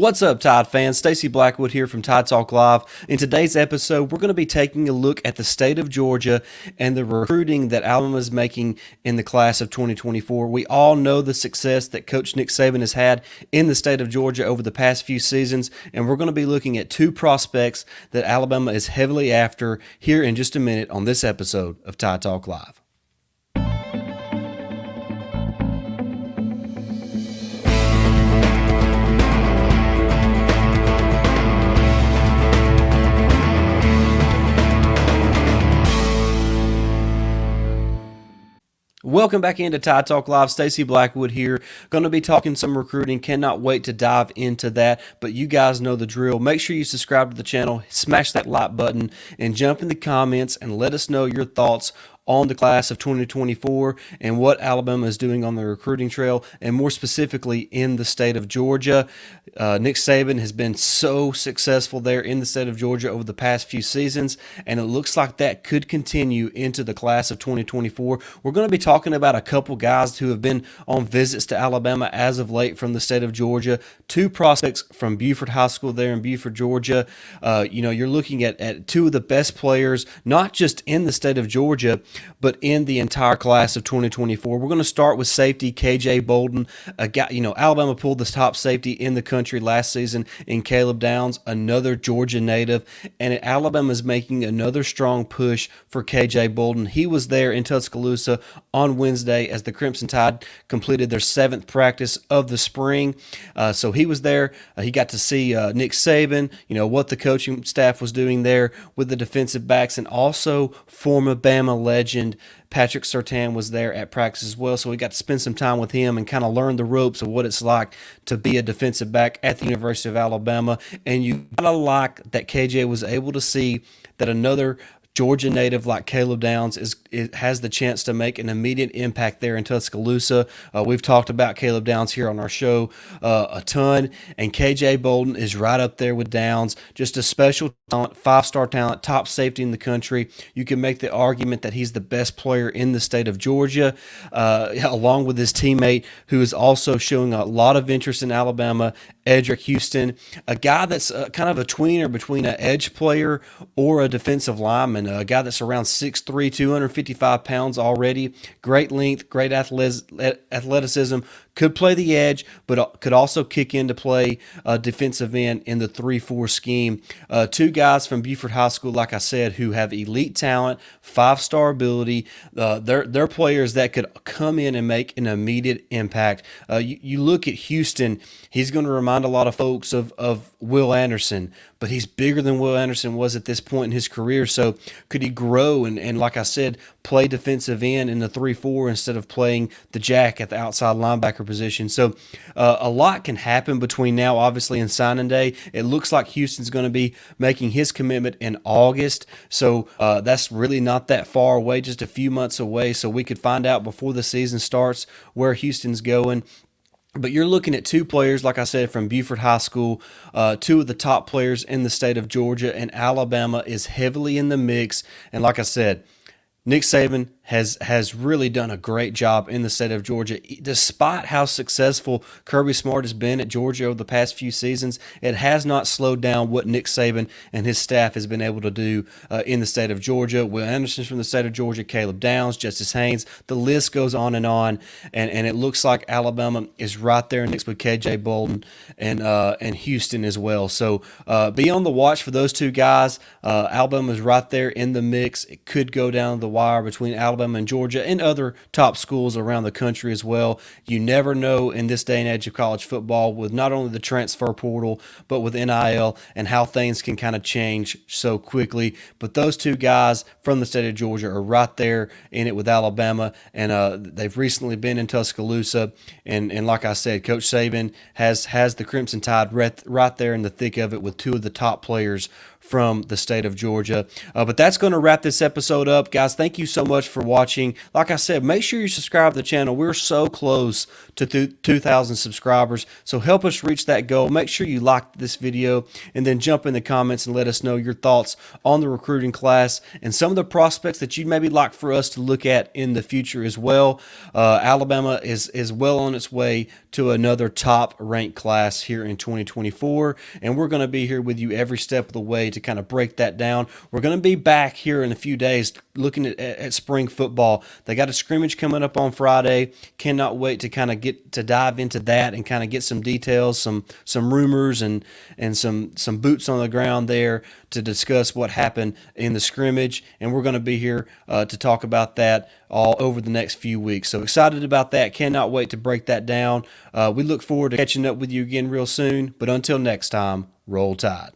What's up, Tide fans? Stacy Blackwood here from Tide Talk Live. In today's episode, we're going to be taking a look at the state of Georgia and the recruiting that Alabama is making in the class of 2024. We all know the success that Coach Nick Saban has had in the state of Georgia over the past few seasons, and we're going to be looking at two prospects that Alabama is heavily after here in just a minute on this episode of Tide Talk Live. Welcome back into Tide Talk Live. Stacy Blackwood here. Going to be talking some recruiting. Cannot wait to dive into that. But you guys know the drill. Make sure you subscribe to the channel, smash that like button, and jump in the comments and let us know your thoughts on the class of 2024 and what Alabama is doing on the recruiting trail, and more specifically in the state of Georgia. Nick Saban has been so successful there in the state of Georgia over the past few seasons, and it looks like that could continue into the class of 2024. We're going to be talking about a couple guys who have been on visits to Alabama as of late from the state of Georgia. Two prospects from Buford High School there in Buford, Georgia. You're looking at two of the best players, not just in the state of Georgia, but in the entire class of 2024. We're going to start with safety KJ Bolden, a guy. Alabama pulled the top safety in the country last season in Caleb Downs, another Georgia native, and Alabama is making another strong push for KJ Bolden. He was there in Tuscaloosa on Wednesday as the Crimson Tide completed their 7th practice of the spring. So he was there. He got to see Nick Saban, what the coaching staff was doing there with the defensive backs, and also former Bama legend Patrick Surtain was there at practice as well, so we got to spend some time with him and kind of learn the ropes of what it's like to be a defensive back at the University of Alabama. And you gotta like that KJ was able to see that another Georgia native like Caleb Downs has the chance to make an immediate impact there in Tuscaloosa. We've talked about Caleb Downs here on our show a ton, and KJ Bolden is right up there with Downs. Just a special talent, 5-star talent, top safety in the country. You can make the argument that he's the best player in the state of Georgia, along with his teammate who is also showing a lot of interest in Alabama, Eddrick Houston, a guy that's kind of a tweener between an edge player or a defensive lineman, a guy that's around 6'3", 255 pounds already. Great length, great athleticism. Could play the edge, but could also kick into play defensive end in the 3-4 scheme. Two guys from Buford High School, like I said, who have elite talent, 5-star ability. They're players that could come in and make an immediate impact. You look at Houston, he's going to remind a lot of folks of Will Anderson, but he's bigger than Will Anderson was at this point in his career. So could he grow and like I said, play defensive end in the 3-4 instead of playing the jack at the outside linebacker position? So a lot can happen between now, obviously, and signing day. It looks like Houston's going to be making his commitment in August. So that's really not that far away, just a few months away. So we could find out before the season starts where Houston's going. But you're looking at two players, like I said, from Buford High School, two of the top players in the state of Georgia, and Alabama is heavily in the mix. And like I said, Nick Saban has really done a great job in the state of Georgia. Despite how successful Kirby Smart has been at Georgia over the past few seasons, it has not slowed down what Nick Saban and his staff has been able to do in the state of Georgia. Will Anderson from the state of Georgia, Caleb Downs, Justice Haynes, the list goes on, and it looks like Alabama is right there next with KJ Bolden and Houston as well. So be on the watch for those two guys. Alabama is right there in the mix. It could go down the wire between Alabama and Georgia and other top schools around the country as well. You never know in this day and age of college football, with not only the transfer portal, but with NIL and how things can kind of change so quickly. But those two guys from the state of Georgia are right there in it with Alabama, and they've recently been in Tuscaloosa. And like I said, Coach Saban has the Crimson Tide right there in the thick of it with two of the top players from the state of Georgia. But that's going to wrap this episode up, guys. Thank you so much for watching. Like I said, make sure you subscribe to the channel. We're so close to 2,000 subscribers, so help us reach that goal. Make sure you like this video and then jump in the comments and let us know your thoughts on the recruiting class and some of the prospects that you'd maybe like for us to look at in the future as well. Alabama is well on its way to another top ranked class here in 2024, and we're going to be here with you every step of the way to kind of break that down. We're going to be back here in a few days looking at spring football. They got a scrimmage coming up on Friday. Cannot wait to kind of get to dive into that and kind of get some details, some rumors, and some boots on the ground there to discuss what happened in the scrimmage. And we're going to be here to talk about that all over the next few weeks. So excited about that. Cannot wait to break that down. We look forward to catching up with you again real soon. But until next time, roll tide.